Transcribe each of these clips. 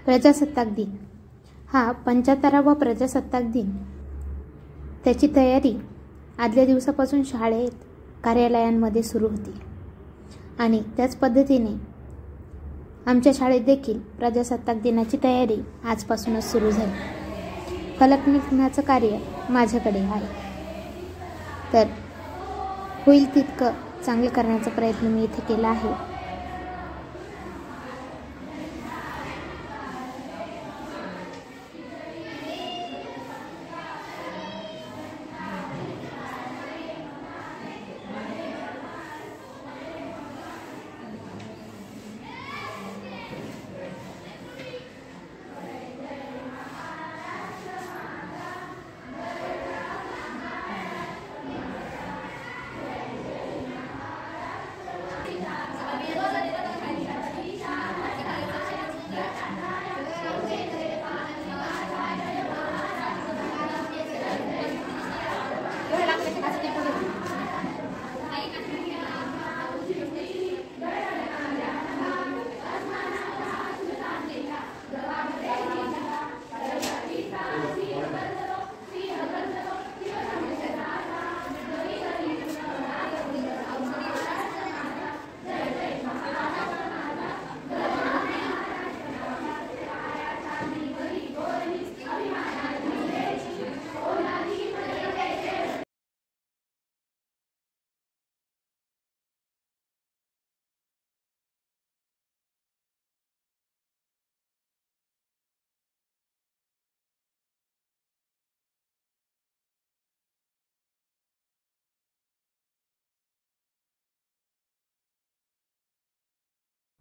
प्रजासत्ताक दिन हा 75वा प्रजासत्ताक दिन, त्याची तयारी आदल्या दिवसापासून शाळेत, कार्यालयांमध्ये सुरू होती आणि त्याच पद्धतीने आमच्या शाळेत देखील प्रजासत्ताक दिनाची तयारी आजपासूनच सुरू झाली। फलक निघण्याचं कार्य माझ्याकडे आहे, तर होईल तितकं चांगलं करण्याचा प्रयत्न मी इथे केला आहे।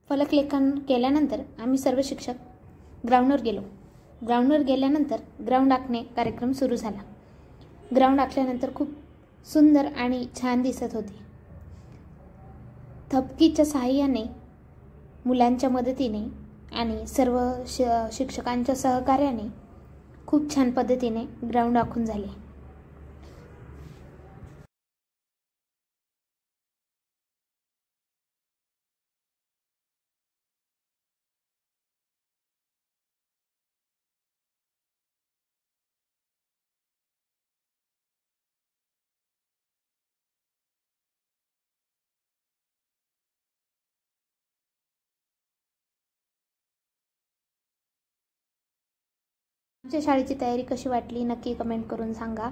फलक लेखन केल्यानंतर आम्ही सर्व शिक्षक ग्राउंडवर गेलो। ग्राउंडवर गेल्यानंतर ग्राउंड आखणे कार्यक्रम सुरू झाला। ग्राउंड आखल्यानंतर खूप सुंदर आणि छान दिसत होते। थपकीच्या सहाय्याने, मुलांच्या मदतीने आणि सर्व शिक्षकांच्या सहकार्याने खूप छान पद्धतीने ग्राउंड आखून झाले। आमच्या शाळेची तयारी कशी वाटली नक्की कमेंट करून सांगा।